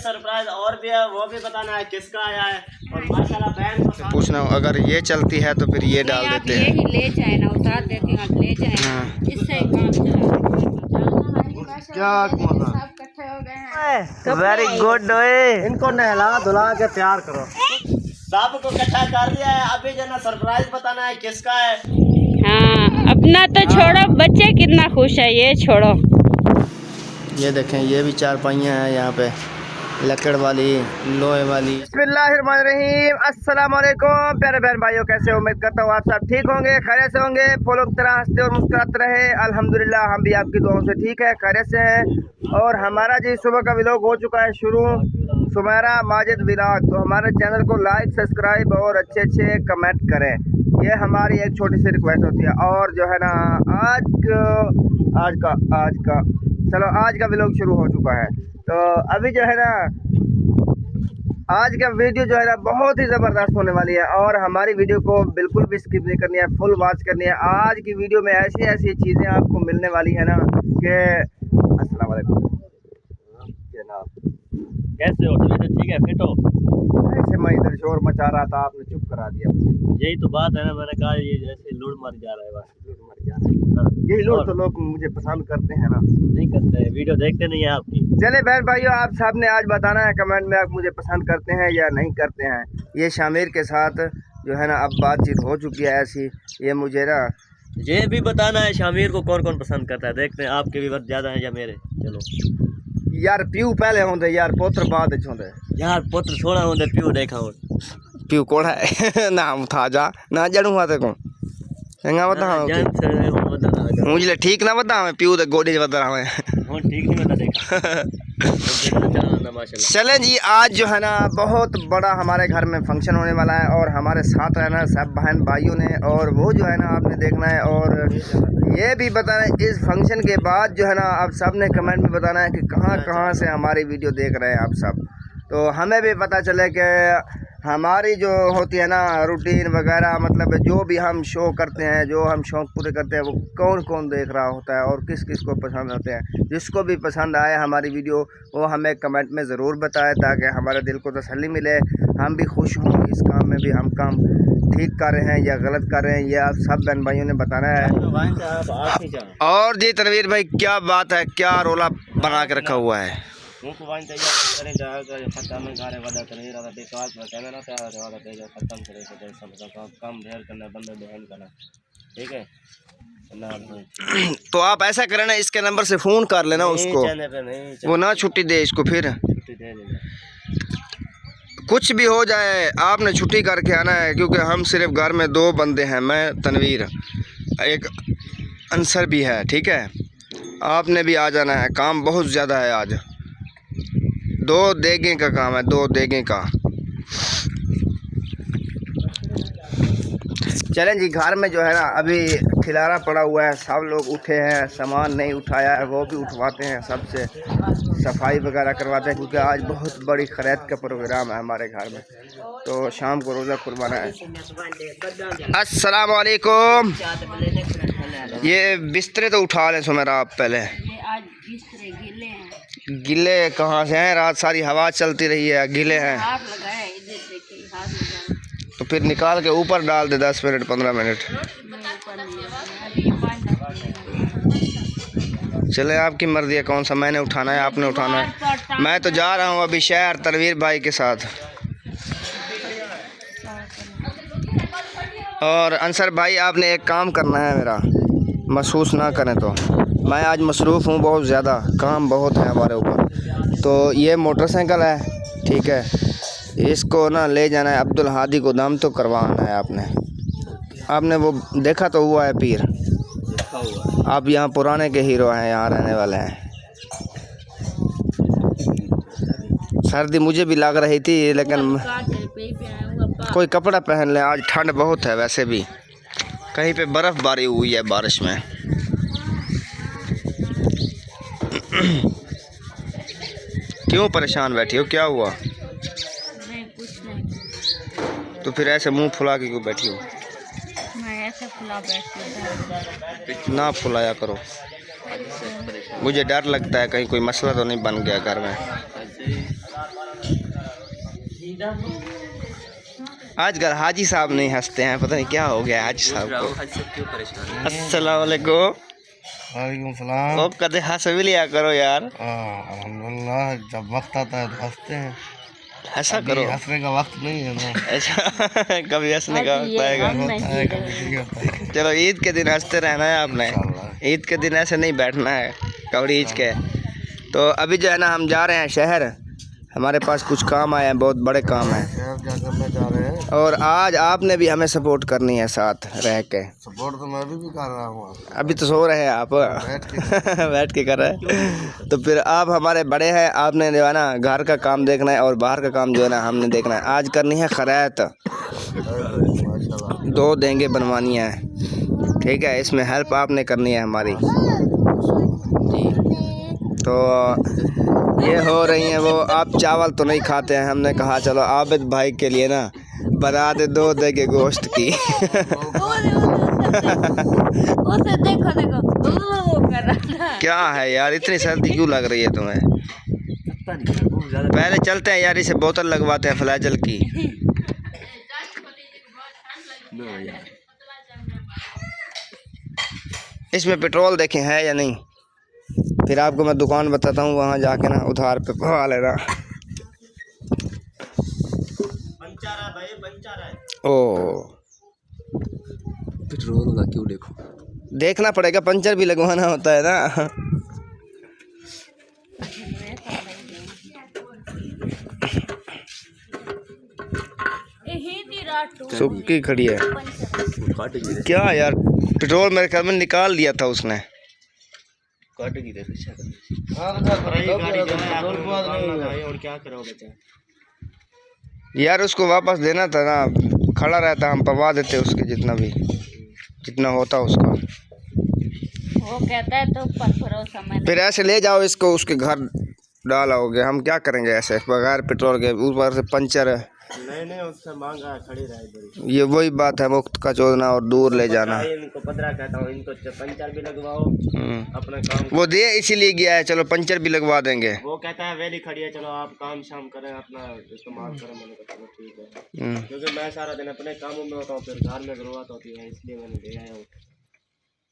Surprise और भी है, वो भी बताना है किसका आया है। और माशाल्लाह बहन को पूछना अगर ये चलती है तो फिर ये डाल देते हैं। यही ले जाए ना, उतार देती हूँ, आप ले जाए, इससे ही काम चला। क्या सब इकट्ठे हो गए हैं। Very good. इनको नहला धुला के तैयार करो। सब को इकट्ठा कर दिया है, अभी जो ना सरप्राइज बताना है किसका है। हाँ, अपना तो छोड़ो, बच्चे कितना खुश है, ये छोड़ो। ये देखें, ये भी चारपाइयाँ हैं यहाँ पे, लकड़ वाली, लोहे वाली। बिस्मिल्लाहिर्रहमानिर्रहीम, अस्सलाम वालेकुम प्यारे बहन भाइयों, कैसे हो? उम्मीद करता हूँ आप सब ठीक होंगे, खैरियत से होंगे, फूलों की तरह हंसते और मुस्कुराते रहे। अल्हम्दुलिल्लाह हम भी आपकी दुआओं से ठीक है, खैरियत से हैं। और हमारा जी सुबह का व्लॉग हो चुका है शुरू, सुमेरा माजिद व्लॉग। तो हमारे चैनल को लाइक, सब्सक्राइब और अच्छे अच्छे कमेंट करें, ये हमारी एक छोटी सी रिक्वेस्ट होती है। और जो है ना आज का व्लॉग शुरू हो चुका है। तो अभी जो है ना आज का वीडियो जो है ना बहुत ही ज़बरदस्त होने वाली है, और हमारी वीडियो को बिल्कुल भी स्किप नहीं करनी है, फुल वॉच करनी है। आज की वीडियो में ऐसी ऐसी चीज़ें आपको मिलने वाली है ना कि अस्सलाम वालेकुम जनाब, कैसे हो? ठीक है, फिट हो? ऐसे मैं इधर शोर मचा रहा था, आपने चुप करा दिया मुझे। यही तो बात है ना, मैंने कहा ये जैसे लूट मर जा रहा है, बस लूट मर जा रहा है। हाँ। यही लोग तो लोग मुझे पसंद करते हैं ना। नहीं करते हैं, वीडियो देखते नहीं है आपकी। चले बहन भाइयों, आप सब ने आज बताना है कमेंट में, आप मुझे पसंद करते हैं या नहीं करते हैं। ये शामिर के साथ जो है ना अब बातचीत हो चुकी है ऐसी, ये मुझे ना ये भी बताना है शामिर को कौन कौन पसंद करता है। देखते हैं आपके भी बहुत ज़्यादा हैं या मेरे। चलो यार प्यू पहले होंगे यार, पुत्र बाद होंगे यार, पुत्र छोड़ा होंगे, प्यू देखा हो। प्यू कोड़ा है नाम था जा ना जड़ू हाथे को चंगा बता मुझे ठीक ना बता, मैं प्यू दे गोडी बता रहा हूं, ठीक नहीं बता देखा। चलें जी, आज जो है ना बहुत बड़ा हमारे घर में फंक्शन होने वाला है, और हमारे साथ रहना है सब बहन भाइयों ने, और वो जो है ना आपने देखना है। और ये भी बताना है इस फंक्शन के बाद जो है ना आप सब ने कमेंट में बताना है कि कहाँ कहाँ से हमारी वीडियो देख रहे हैं आप सब, तो हमें भी पता चले कि हमारी जो होती है ना रूटीन वगैरह, मतलब जो भी हम शो करते हैं, जो हम शौक़ पूरे करते हैं, वो कौन कौन देख रहा होता है और किस किस को पसंद होते हैं। जिसको भी पसंद आए हमारी वीडियो, वो हमें कमेंट में ज़रूर बताए, ताकि हमारे दिल को तसल्ली मिले, हम भी खुश हों इस काम में भी, हम काम ठीक कर रहे हैं या गलत कर रहे हैं, ये आप सब बहन भाइयों ने बताना है। और जी तनवीर भाई, क्या बात है, क्या रोला बना के रखा हुआ है? ठीक है, तो आप ऐसा करें ना, इसके नंबर से फ़ोन कर लेना उसको, वो ना छुट्टी दे इसको, फिर कुछ भी हो जाए आपने छुट्टी करके आना है, क्योंकि हम सिर्फ घर में दो बंदे हैं, मैं तनवीर, एक अंसर भी है, ठीक है। आपने भी आ जाना है, काम बहुत ज़्यादा है आज, 2 देगे का काम है, 2 देगे का। चलें जी, घर में जो है ना अभी खिलारा पड़ा हुआ है, सब लोग उठे हैं, सामान नहीं उठाया है वो भी उठवाते हैं, सबसे सफाई वगैरह करवाते हैं, क्योंकि आज बहुत बड़ी खरीद का प्रोग्राम है हमारे घर में, तो शाम को रोज़ा कुर्बाना है। अस्सलाम वालेकुम। ये बिस्तरे तो उठा लें सुमेरा आप पहले। गिले कहाँ से हैं? रात सारी हवा चलती रही है, गिले हैं तो फिर निकाल के ऊपर डाल दे 10 मिनट 15 मिनट। चले आपकी मर्जी है, कौन सा मैंने उठाना है आपने उठाना है। मैं तो जा रहा हूँ अभी शहर तनवीर भाई के साथ, और अंसर भाई आपने एक काम करना है मेरा, महसूस ना करें तो मैं आज मसरूफ़ हूँ बहुत ज़्यादा, काम बहुत है हमारे ऊपर। तो ये मोटरसाइकिल है, ठीक है, इसको ना ले जाना है अब्दुल हादी को, दम तो करवाना है आपने वो देखा तो हुआ है पीर, आप यहाँ पुराने के हीरो हैं, यहाँ रहने वाले हैं। सर्दी मुझे भी लग रही थी, लेकिन कोई कपड़ा पहन ले, आज ठंड बहुत है, वैसे भी कहीं पे बर्फ़बारी हुई है बारिश में। क्यों परेशान बैठी हो, क्या हुआ? नहीं, कुछ नहीं। तो फिर ऐसे मुंह फुला के क्यों बैठी हो? मैं ऐसे फुला बैठी हूँ। ना फुलाया करो, मुझे डर लगता है कहीं कोई मसला तो नहीं बन गया घर में। आजकल हाजी साहब नहीं हंसते हैं, पता नहीं क्या हो गया हाजी साहब को। अस्सलाम वालेकुम। वालेकुम सलाम। वो कदे हंस भी लिया करो यार। अल्हम्दुलिल्लाह, जब वक्त आता है तो हंसते हैं। हंसा करो। हंसने का वक्त नहीं है ना। ऐसा कभी हंसने का वक्त आएगा। चलो ईद के दिन हंसते रहना है आपने। ईद के दिन ऐसे नहीं बैठना है कौड़ी ईद के। तो अभी जो है ना हम जा रहे हैं शहर, हमारे पास कुछ काम आए हैं, बहुत बड़े काम हैं। शहर क्या करने जा रहे हैं? और आज आपने भी हमें सपोर्ट करनी है साथ रह के। सपोर्ट तो मैं भी कर रहा हूँ। अभी तो सो रहे हैं आप बैठ के कर रहे हैं। तो फिर आप हमारे बड़े हैं, आपने जो है ना घर का काम देखना है और बाहर का काम जो है ना हमने देखना है। आज करनी है खैरात, 2 देंगे बनवानी है, ठीक है। इसमें हेल्प आपने करनी है हमारी जी। तो ये हो रही हैं वो। आप चावल तो नहीं खाते हैं, हमने कहा चलो आबिद भाई के लिए ना बना दे 2 देंगे गोश्त की। उसे देखो देखो वो कर रहा था। क्या है यार, इतनी सर्दी क्यों लग रही है तुम्हें? पहले चलते हैं यार, इसे बोतल लगवाते हैं फ्लैजल की। इसमें पेट्रोल देखें है या नहीं, फिर आपको मैं दुकान बताता हूँ, वहाँ जाके ना उधार पे पवा लेना। ओ पेट्रोल का क्यों देखो, देखना पड़ेगा, पंचर भी लगवाना होता है ना। सुक्की खड़ी है क्या यार, पेट्रोल मेरे घर में निकाल दिया था उसने। और क्या करोगे यार उसको वापस देना था ना, खड़ा रहता हम पवा देते उसके जितना होता उसका। वो कहता है तो पर भरोसा मैं फिर ऐसे ले जाओ इसको, उसके घर डालोगे, हम क्या करेंगे ऐसे बगैर पेट्रोल के, ऊपर से पंचर है। नहीं उससे मांगा खड़ी रहे। ये वही बात है, मुफ्त का चोदना और दूर ले जाना। इनको 15 कहता हूँ, इनको पंचर भी लगवाओ अपना काम। वो दे इसीलिए गया है, चलो पंचर भी लगवा देंगे। वो कहता है वेली खड़ी है, चलो आप काम शाम करें, अपना इस्तेमाल करें। मैंने कहा चलो ठीक है, क्योंकि मैं सारा दिन अपने कामों में होता हूँ, फिर घर में जरूरत होती है, इसलिए मैंने ले आया हूँ।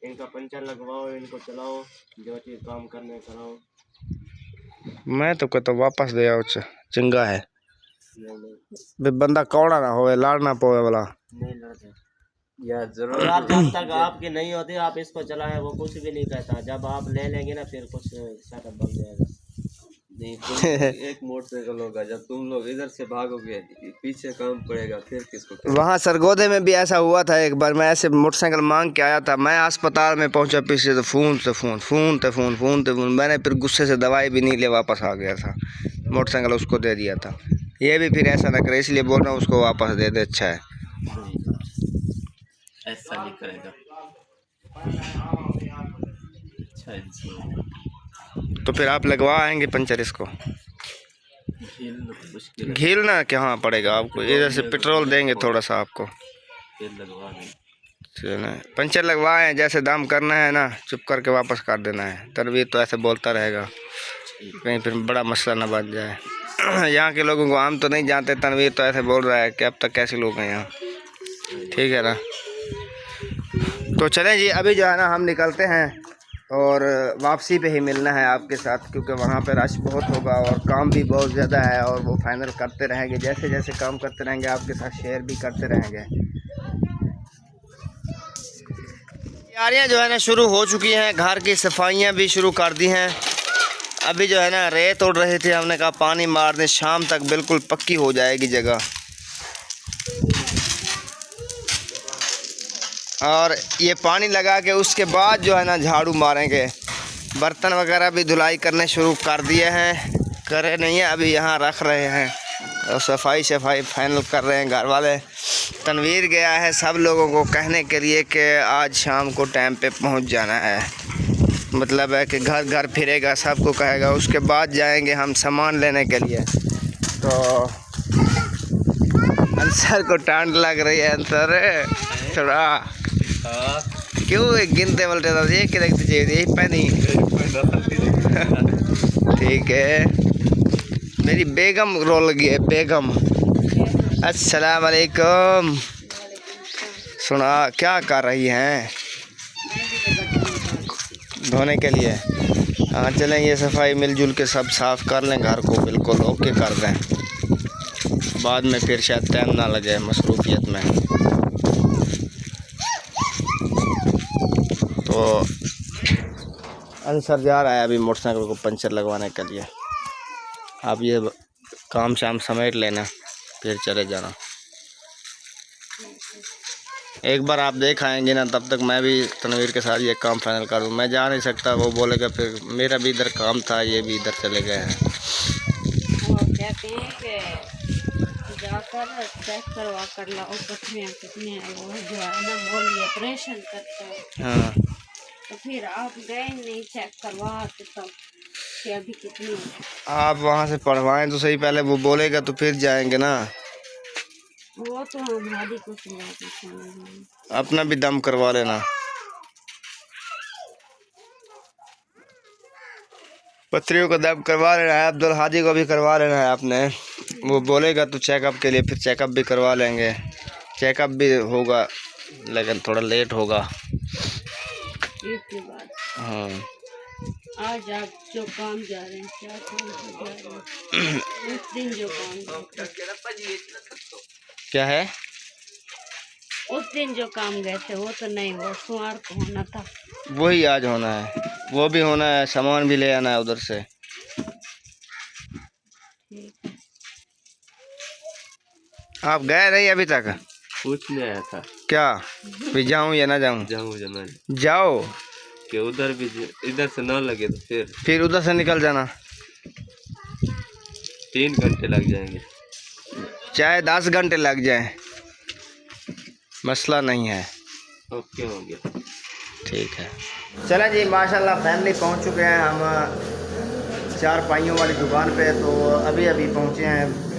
इनका पंचर लगवाओ, इनको चलाओ, जो चीज़ काम करने कराओ। मैं तो कहता वापस दे आओ, चंगा है। बंदा कौड़ा ना होए, लाड़ना पोए वाला नहीं लड़ते यार, जरूर यार। जब तक आपकी नहीं होती आप इसको चलाएं, वो कुछ भी नहीं कहता। जब आप ले लेंगे ना फिर कुछ सेटअप बन जाएगा। नहीं एक मोटरसाइकिल होगा, जब तुम लोग इधर से भागोगे पीछे काम पड़ेगा, फिर किसको। वहाँ सरगोधे में भी ऐसा हुआ था एक बार, मैं ऐसे मोटरसाइकिल मांग के आया था, मैं अस्पताल में पहुँचा, पीछे तो फोन। मैंने फिर गुस्से से दवाई भी नहीं ले, वापस आ गया था, मोटरसाइकिल उसको दे दिया था। ये भी फिर ऐसा ना करे, इसलिए बोल रहा हूँ उसको वापस दे दे। अच्छा है, ऐसा नहीं करेगा। तो फिर आप लगवा आएंगे पंचर इसको? घीलना कहाँ पड़ेगा आपको, इधर से पेट्रोल देंगे थोड़ा सा आपको, पंचर लगवाए, जैसे दाम करना है ना चुप करके वापस कर देना है। तनवीर तो ऐसे बोलता रहेगा, कहीं फिर बड़ा मसला ना बन जाए। यहाँ के लोगों को हम तो नहीं जानते, तनवीर तो ऐसे बोल रहा है कि अब तक कैसे लोग हैं यहाँ, ठीक है ना। तो चलें जी, अभी जो है ना हम निकलते हैं और वापसी पे ही मिलना है आपके साथ, क्योंकि वहाँ पे रश बहुत होगा और काम भी बहुत ज़्यादा है। और वो फाइनल करते रहेंगे, जैसे जैसे काम करते रहेंगे आपके साथ शेयर भी करते रहेंगे। तैयारियाँ जो है ना शुरू हो चुकी हैं, घर की सफाइयाँ भी शुरू कर दी हैं। अभी जो है ना रेत उड़ रही थी, हमने कहा पानी मार दें, शाम तक बिल्कुल पक्की हो जाएगी जगह। और ये पानी लगा के उसके बाद जो है ना झाड़ू मारेंगे। बर्तन वगैरह भी धुलाई करने शुरू कर दिए हैं, करे नहीं है अभी, यहाँ रख रहे हैं और सफाई फाइनल कर रहे हैं घर वाले। तनवीर गया है सब लोगों को कहने के लिए कि आज शाम को टाइम पे पहुँच जाना है, मतलब है कि घर घर फिरेगा, सबको कहेगा। उसके बाद जाएंगे हम सामान लेने के लिए। तो अंसर को टांड लग रही है, अंसर थोड़ा क्यों गिनते बोलते तो ये कि देखते चाहिए यही पैनी। ठीक है, मेरी बेगम रोल गई है, बेगम। अस्सलाम वालेकुम। सुना क्या कर रही हैं? धोने के लिए। हाँ चलें, ये सफाई मिलजुल के सब साफ़ कर लें घर को, बिल्कुल ओके कर दें, बाद में फिर शायद टाइम ना लगे मसरूफियत में। तो अंसर जा रहा है अभी मोटरसाइकिल को पंचर लगवाने के लिए। आप ये काम शाम समेट लेना, फिर चले जाना। एक बार आप देख आएंगे ना, तब तक मैं भी तनवीर के साथ ये काम फाइनल कर दूँ। मैं जा नहीं सकता, वो बोलेगा फिर मेरा भी इधर काम था, ये भी इधर चले गए हैं। वो कहते हैं कि जाकर चेक करवा कर लाओ पथरियाँ कितनी हैं, वो जो है ना बोली ऑपरेशन करता है। हाँ तो फिर आप गए नहीं चेक करवा तब कि अभी कितनी है। आप वहाँ से पढ़वाएं तो सही, पहले वो बोलेगा तो फिर जाएंगे ना। वो तो हम हादी को सुना, अपना भी दम करवा लेना। पत्रियों को दम करवा लेना है, अब्दुल हादी को भी करवा लेना है आपने। वो बोलेगा तो चेकअप के लिए फिर चेकअप भी करवा लेंगे। चेकअप भी होगा लेकिन थोड़ा लेट होगा। के बाद हाँ आज आप जो काम जा रहे हैं, क्या काम से जा रहे हैं? उस दिन जो काम क्या है, उस दिन जो काम गए थे वो तो नहीं, वो सोमवार को होना था। वही आज होना है, वो भी होना है, सामान भी ले आना है उधर से। आप गए नहीं अभी तक? कुछ नहीं आया था। क्या भी जाऊं या ना जाऊं? जाऊँ जाना जाओ कि उधर भी इधर से ना लगे तो फिर उधर से निकल जाना। 3 घंटे लग जाएंगे, चाहे 10 घंटे लग जाए, मसला नहीं है। ओके हो गया, ठीक है। चलें जी, माशाल्लाह फैमिली पहुंच चुके हैं हम चारपाइयों वाली दुकान पे। तो अभी अभी पहुंचे हैं।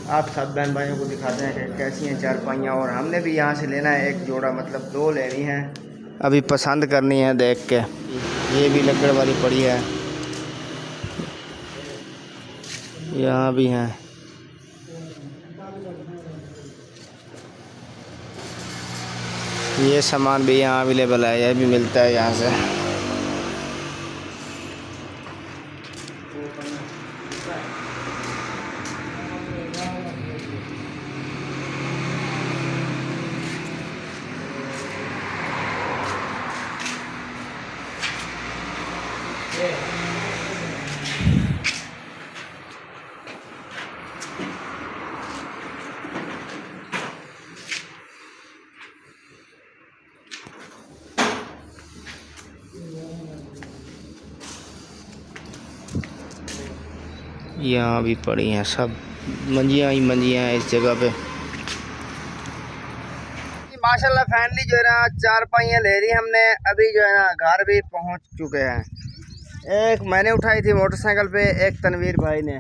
आप सब बहन भाइयों को दिखाते हैं कि कैसी हैं चारपाइयाँ। और हमने भी यहाँ से लेना है एक जोड़ा, मतलब 2 लेनी है, अभी पसंद करनी है देख के। ये भी लकड़ वाली पड़ी है, यहाँ भी हैं। ये सामान भी यहाँ अवेलेबल है, यह भी मिलता है यहाँ से। यहाँ भी पड़ी हैं, सब मंजियाँ ही मंजियाँ हैं इस जगह पे। माशाल्लाह फैमिली जो है ना चारपाइयाँ ले रही हमने। अभी जो है ना घर भी पहुँच चुके हैं। एक मैंने उठाई थी मोटरसाइकिल पे, एक तनवीर भाई ने,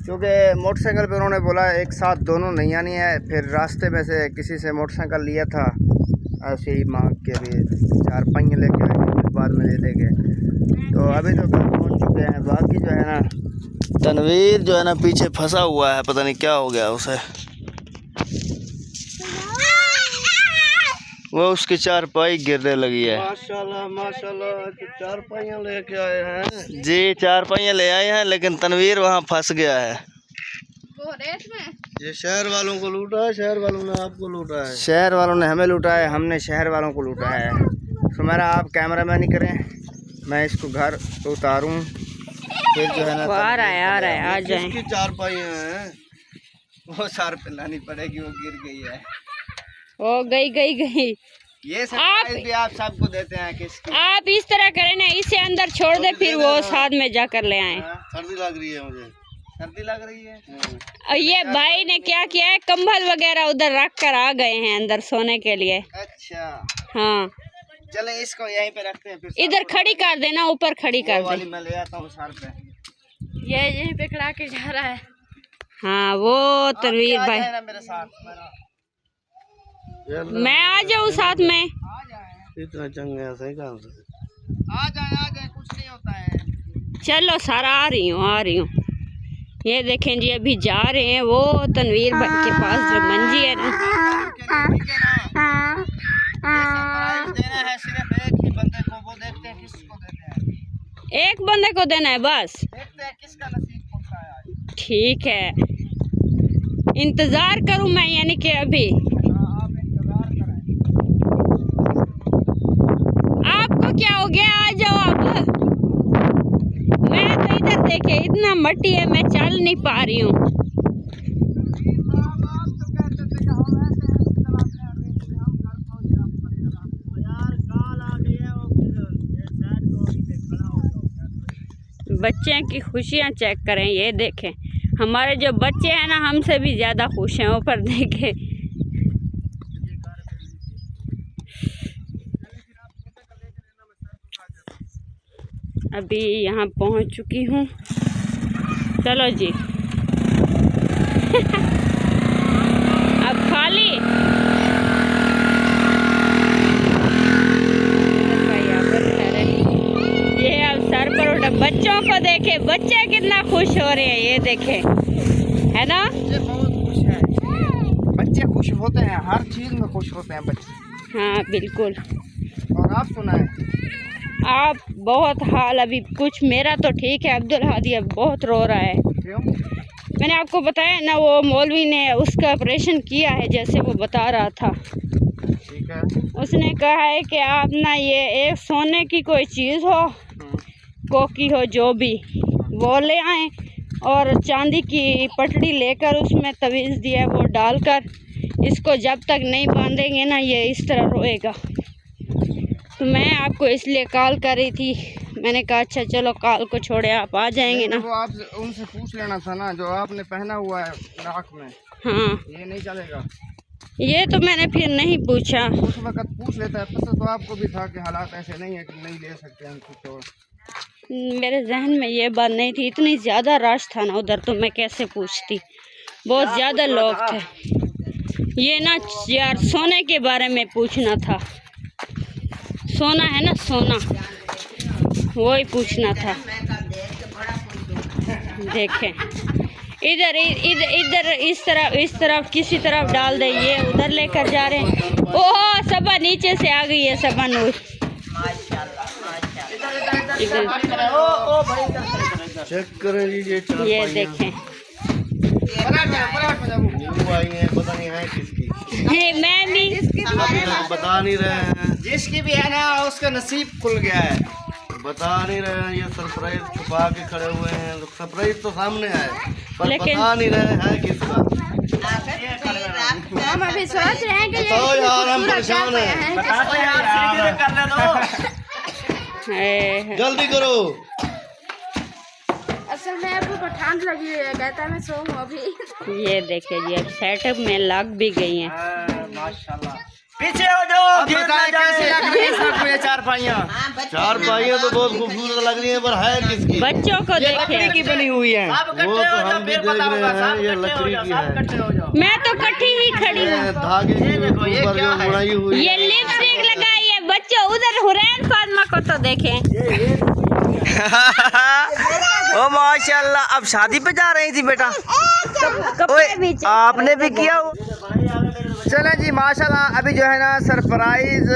क्योंकि मोटरसाइकिल पे उन्होंने बोला एक साथ दोनों नहीं आनी है। फिर रास्ते में से किसी से मोटरसाइकिल लिया था, ऐसे ही मांग के भी चारपाइयाँ लेके आए, फिर बाद में ले देंगे। तो अभी तो घर पहुँच चुके हैं। बाकी जो है ना तनवीर जो है ना पीछे फंसा हुआ है, पता नहीं क्या हो गया उसे। वो उसकी चारपाई गिरने लगी है। माशाल्लाह माशाल्लाह, चारपाइयाँ लेके आए हैं जी, चारपाइयाँ ले आए हैं, लेकिन तनवीर वहाँ फंस गया है। ये शहर वालों को लूटा है, शहर वालों ने आपको लूटा है। शहर वालों ने हमें लूटा है, हमने शहर वालों को लूटा है। सुमेरा आप कैमरा मैन ही करें, मैं इसको घर उतारूं, फिर जो है ना आ रहा है आ जाए। किसकी चारपाइयाँ हैं? वो सार पे लानी पड़ेगी, वो गिर गई है। ओ गई। ये सरप्राइज भी आप सबको देते हैं किसकी? आप इस तरह करें ना, इसे अंदर छोड़ दे, फिर वो साथ में जाकर ले आए। सर्दी लग रही है मुझे। सर्दी लग रही है। और ये भाई ने क्या किया है, कंबल वगैरह उधर रख कर आ गए हैं अंदर सोने के लिए। अच्छा हाँ, चलें इसको यहीं पे रखते हैं। फिर इधर खड़ी कर देना, ऊपर खड़ी कर दे। मैं ले आता हूँ सर पे। ये यहीं पे खड़ा के जा रहा है। हाँ, वो तनवीर भाई, मेरे साथ मैं आ जाऊँ साथ में? इतना चंगा सही काम से आ जाए कुछ नहीं होता है। चलो सारा आ रही हूँ। ये देखें जी, अभी जा रहे हैं वो तनवीर भाई के पास जो मंजी है ना। देना है सिर्फ एक ही बंदे को, वो देखते हैं किसको देते हैं। एक बंदे को देना है बस, देखते हैं किसका नसीब खुलता है आज। ठीक है, इंतजार करूं मैं, यानी कि अभी आप इंतजार करें। आपको क्या हो गया, आ जाओ अब। मैं तो इधर देखे इतना मट्टी है, मैं चल नहीं पा रही हूँ। बच्चे की खुशियाँ चेक करें, ये देखें हमारे जो बच्चे हैं ना, हमसे भी ज़्यादा खुश हैं। ऊपर देखें, अभी यहाँ पहुँच चुकी हूँ। चलो जी अब खाली ये अब सर पर उठा। बच्चों को देखे, बच्चे कितना खुश हो रहे हैं, ये देखे, है ना। बच्चे बहुत खुश हैं, बच्चे खुश होते हैं, हर चीज में खुश होते हैं बच्चे। हाँ बिल्कुल। और आप सुनाएं। आप बहुत हाल अभी कुछ, मेरा तो ठीक है, अब्दुल हादी अब बहुत रो रहा है। क्यों? मैंने आपको बताया ना, वो मौलवी ने उसका ऑपरेशन किया है, जैसे वो बता रहा था। ठीक है। उसने कहा है कि आप ना ये एक सोने की कोई चीज़ हो, कोकी हो, जो भी वो ले आएँ, और चांदी की पटड़ी लेकर उसमें तवीज़ दिया वो डालकर, इसको जब तक नहीं बांधेंगे ना ये इस तरह रोएगा। तो मैं आपको इसलिए कॉल कर रही थी, मैंने कहा अच्छा चलो कॉल को छोड़े, आप आ जाएंगे ना। वो आप उनसे पूछ लेना था ना, जो आपने पहना हुआ है नाक में। हाँ ये नहीं चलेगा। ये तो मैंने फिर नहीं पूछा। उस वक्त पूछ लेता है, पता तो आपको भी था कि हालात ऐसे नहीं है कि नहीं ले सकते हम कुछ और। मेरे जहन में ये बात नहीं थी, इतनी ज़्यादा रश था ना उधर, तो मैं कैसे पूछती, बहुत ज़्यादा लोग थे। ये ना यार सोने के बारे में पूछना था, सोना है ना, सोना वही पूछना था। देखें इधर इधर इधर इस तरफ किसी तरफ डाल दे, ये उधर लेकर जा रहे हैं। ओह सबा नीचे से आ गई है, सबा नूर। चेक करें लीजिए, ये देखें, आई है, पता नहीं है किसकी, मैं भी बता नहीं रहे हैं। जिसकी भी है ना उसका नसीब खुल गया है। बता नहीं रहे हैं, ये सरप्राइज छुपा के खड़े हुए हैं। सरप्राइज तो सामने है पर लेकिन बता नहीं रहे हैं किसका। हम अभी सोच रहे हैं कि बताओ यार, हम परेशान हैं, जल्दी करो। असल में आपको ठंड लगी हुई है, कहता मैं सोऊं अभी। ये देखिए जी, अब सेटअप में लग भी गई हैं। माशाल्लाह। पीछे हो जाओ, अब बताएं कैसे लग रही है सबको ये चारपाइयाँ? चारपाइयाँ तो बहुत खूबसूरत लग रही है, पर है किसकी? बच्चों को लकड़ी देखे, की बनी हुई है। वो तो हम भी देख रहे हैं, ये लकड़ी की है। मैं तो कट्ठी ही खड़ी हूँ। ये धागे के ऊपर जो बुनाई हुई ये है। लिपस्टिक लगाई है। बच्चों उधर हुरैन फातिमा को तो देखें। ओ माशाल्लाह, अब शादी पे जा रही थी बेटा? कपड़े भी आपने भी किया? चलें जी माशाल्लाह। अभी जो है ना सरप्राइज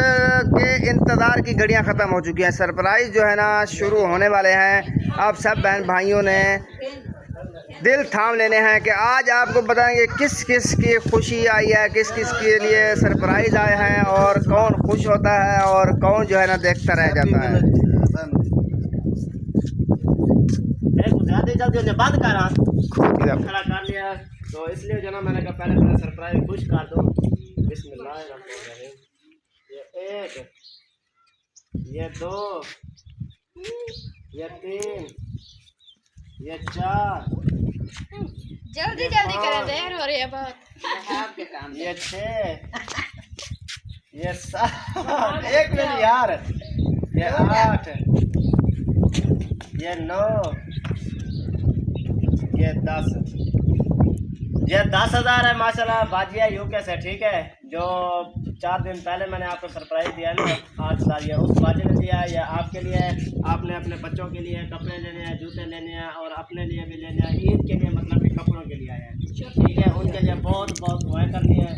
के इंतज़ार की घड़ियां ख़त्म हो चुकी हैं। सरप्राइज जो है ना शुरू होने वाले हैं। अब सब बहन भाइयों ने दिल थाम लेने हैं कि आज आपको बताएंगे किस किस की खुशी आई है, किस किस के लिए सरप्राइज आए हैं, और कौन खुश होता है और कौन जो है ना देखता रह जाता है। जल्दी बंद करा, खड़ा कर लिया, तो इसलिए जो ना मैंने कहा पहले सरप्राइज खुश कर दो। बिस्मिल्लाहिर्रहमानिर्रहीम। ये एक, ये दो, ये तीन, ये चार, जल्दी जल्दी करें, देर हो रही है बहुत। ये छः, ये सात, एक मिनट यार, ये आठ, ये नौ, ये 10,000 है माशाल्लाह। बाजी है यूके से, ठीक है। जो 4 दिन पहले मैंने आपको सरप्राइज दिया ना 8,000, ये उस बाजी ने दिया है। ये आपके लिए, आपने अपने बच्चों के लिए कपड़े लेने हैं, जूते लेने हैं और अपने लिए भी लेने हैं। ईद के लिए मतलब कि कपड़ों के लिए आए हैं, ठीक है। उनके लिए बहुत बहुत दुआएं करनी है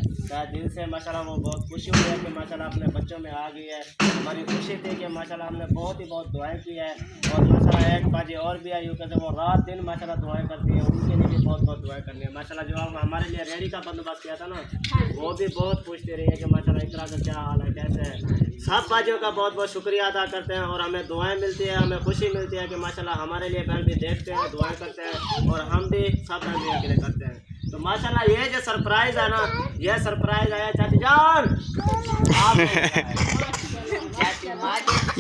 दिल से माशाल्लाह। वो बहुत खुशी हुई है कि माशाल्लाह अपने बच्चों में आ गई है। हमारी खुशी थी कि माशाल्लाह हमने बहुत दुआएं की है। और माशाल्लाह एक बाजी और भी आई यूके से, वो रात दिन माशाल्लाह दुआएं करती है। उनके लिए भी बहुत बहुत दुआएं करनी है माशाल्लाह। जो हमारे लिए रेडी का बंदोबस्त किया था ना, वो भी बहुत पूछती रही है कि माशाल्लाह इकरा का क्या हाल है, कैसे है। सब बाजियों का बहुत बहुत शुक्रिया अदा करते हैं और हमें दुआएं मिलती है, हमें खुशी मिलती है कि माशाल्लाह हमारे लिए बहन भी देखते हैं, दुआएं करते हैं और हम भी सब बहन के लिए करते हैं। तो माशाल्लाह ये जो सरप्राइज है ना, ये सरप्राइज आया चाची जान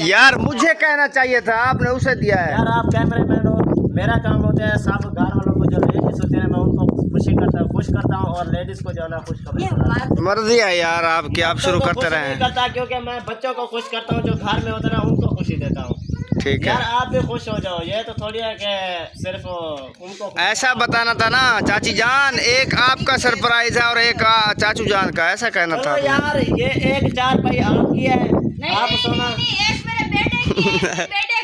यार मुझे कहना चाहिए था, आपने उसे दिया है। यार आप कैमरे मैन हो, मेरा काम होता है सब घर वालों को जो लेडीज होते हैं मैं उनको खुश करता हूँ और लेडीज को जो है ना खुशखबरी। मर्जी है यार आपकी, आप शुरू करते रहे। नहीं करता क्योंकि मैं बच्चों को खुश करता हूँ, जो घर में होता है ना उनको खुशी देता हूँ। ठीक है यार आप भी खुश हो जाओ, ये तो थोड़ी है कि सिर्फ उनको ऐसा बताना था ना चाची जान, एक आपका सरप्राइज है और एक चाचू जान का, ऐसा कहना था। यार ये एक 4 पाई आपकी है, आप सोना एक मेरे बेटे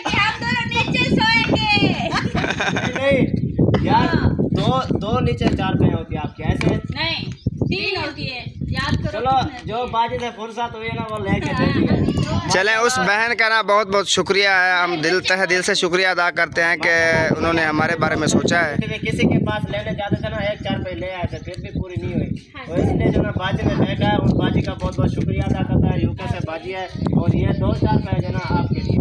की हम दोनों नीचे सोएंगे। नहीं यार दो नीचे 4 पाई होती है आपकी, ऐसे नहीं 3 होती है, याद करो। चलो जो बाजी से फुर्सत हुई है ना वो लेके देंगे। चलें, उस बहन का ना बहुत बहुत शुक्रिया है, हम दिल से शुक्रिया अदा करते हैं कि उन्होंने हमारे बारे में सोचा है। किसी के पास लेने जाते थे ना 1 4 पाई ले आए थे, फिर भी पूरी नहीं हुई। तो इसलिए जो ना बाजी ने देखा है, उस बाजी का बहुत बहुत शुक्रिया अदा करता है। यूके से बाजी है और ये 2 4 पाई जो ना आपके लिए,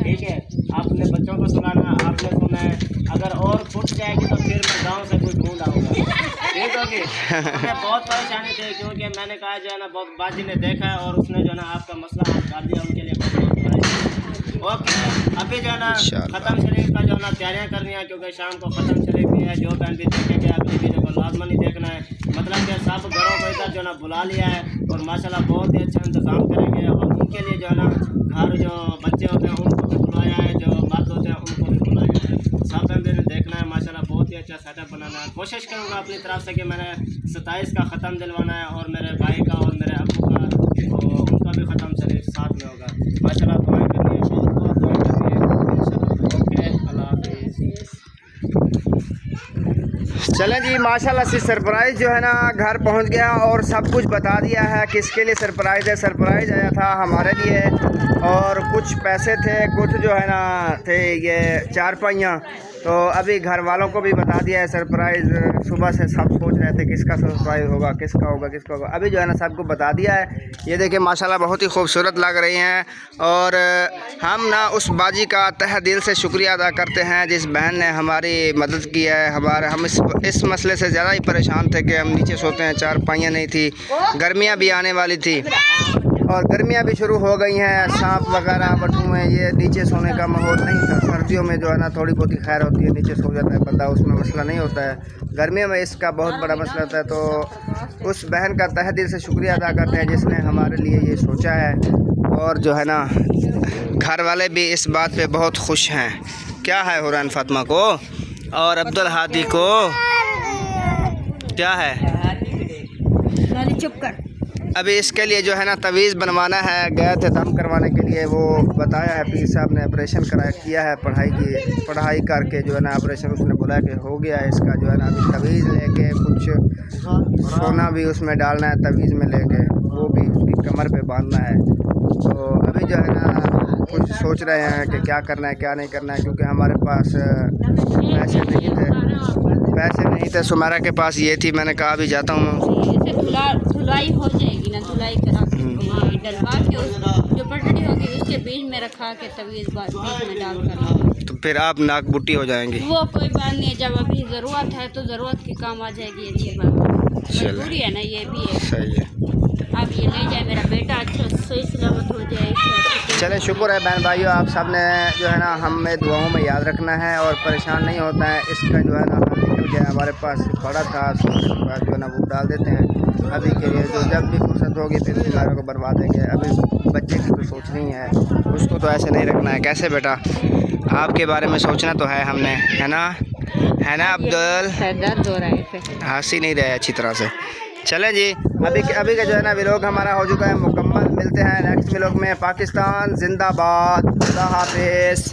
ठीक है। आपने बच्चों को सुनाना, आपने सुना है। अगर और फुट जाएगी तो फिर मैं गाँव से कोई ढूंढ आऊँगा, ठीक होगी। हमें बहुत परेशानी थी क्योंकि मैंने कहा जो है ना बहुत बाजी ने देखा है और उसने जो है ना आपका मसला हल कर दिया। उनके लिए बहुत ओके। अभी जो है ना ख़त्म शरीफ का जो है ना तैयारियाँ करनी है क्योंकि शाम को ख़त्म शरीफ भी है। जो बहन भी देखेंगे अगली वीडियो को लाजमी देखना है। मतलब कि सब घरों को इधर जो है ना बुला लिया है और माशाल्लाह बहुत ही अच्छा इंतज़ाम करेंगे। और उनके लिए जो है ना घर जो बच्चे होते हैं उनको भी बुलाया है, जो मर्द होते हैं उनको भी बुलाया है। सब बंदे ने देखना है माशाल्लाह, बहुत ही अच्छा सेटअप बनाना है। कोशिश करूँगा अपनी तरफ से कि मैंने 27 का ख़त्म दिलवाना है और मेरे भाई का और मेरे अब्बू का उनका भी ख़त्म शरीफ साथ में होगा। माशाल्लाह दुआएं करनी है, बहुत बहुत दुआएं करनी है इंशाल्लाह। ओके, अल्लाह हाफिज़। चलें जी, माशाल्लाह से सरप्राइज़ जो है ना घर पहुंच गया और सब कुछ बता दिया है किसके लिए सरप्राइज़ है। सरप्राइज़ आया था हमारे लिए और कुछ पैसे थे, कुछ जो है ना थे ये 4 पाइयाँ। तो अभी घर वालों को भी बता दिया है सरप्राइज़। सुबह से सब सोच रहे थे किसका सरप्राइज़ होगा, किसका होगा, किसका होगा। अभी जो है ना सबको बता दिया है। ये देखिए माशाल्लाह बहुत ही खूबसूरत लग रही हैं और हम ना उस बाजी का तहे दिल से शुक्रिया अदा करते हैं जिस बहन ने हमारी मदद की है। हम इस मसले से ज़्यादा ही परेशान थे कि हम नीचे सोते हैं, 4 पाइयाँ नहीं थी, गर्मियाँ भी आने वाली थी और गर्मियाँ भी शुरू हो गई हैं। सांप वगैरह बटुए, ये नीचे सोने का माहौल नहीं था। सर्दियों में जो है ना थोड़ी बहुत ही खैर होती है, नीचे सो जाता है बंदा, उसमें मसला नहीं होता है। गर्मियों में इसका बहुत बड़ा मसला होता है। तो उस बहन का तहे दिल से शुक्रिया अदा करते हैं जिसने हमारे लिए ये सोचा है। और जो है ना घर वाले भी इस बात पे बहुत खुश हैं। क्या है हुरैन फातिमा को और अब्दुल हादी को क्या है? चुप कर। अभी इसके लिए जो है ना तवीज़ बनवाना है, गए थे दम करवाने के लिए। वो बताया है पीर साहब ने ऑपरेशन किया है, पढ़ाई करके जो है ना ऑपरेशन उसने बोला कि हो गया है इसका। जो है ना अभी तवीज़ लेके कुछ सोना भी उसमें डालना है, तवीज़ में लेके वो भी उसकी कमर पे बांधना है। तो अभी जो है ना कुछ सोच रहे हैं कि क्या करना है क्या नहीं करना है, क्योंकि हमारे पास पैसे नहीं थे। सुमेरा के पास ये थी, मैंने कहा अभी जाता हूँ। धुलाई हो जाएगी ना, धुलाई करा के डलवा के जो पटड़ी होगी उसके बीच में रखा के तवीज़ बीच में डाल कर, तो फिर आप नाक बुट्टी हो जाएंगी। वो कोई बात नहीं है, जब अभी ज़रूरत है तो ज़रूरत के काम आ जाएगी। अच्छी बात मजबूरी है ना, ये भी है। सही है। आप ये ले जाए, मेरा बेटा अच्छा सही सलामत हो जाए। चले, शुक्र है बहन भाइयों, आप सब ने जो है ना हमें दुआओं में याद रखना है और परेशान नहीं होता है। इसका जो है ना हल निकल गया, हमारे पास पड़ा था जो है ना वो डाल देते हैं अभी के लिए। जो जब भी फुर्सत होगी फिर बीमारों को बर्बाद देंगे। अभी बच्चे की तो सोचनी है, उसको तो ऐसे नहीं रखना है। कैसे बेटा, आपके बारे में सोचना तो है हमने, है ना। है ना अब्दुल? दर्द हो रहा है इसे। हंसी नहीं रहे अच्छी तरह से। चले जी, अभी का जो है ना व्लॉग हमारा हो चुका है मुकम्मल। मिलते हैं नेक्स्ट व्लॉग में। पाकिस्तान जिंदाबाद। खुदा हाफिज़।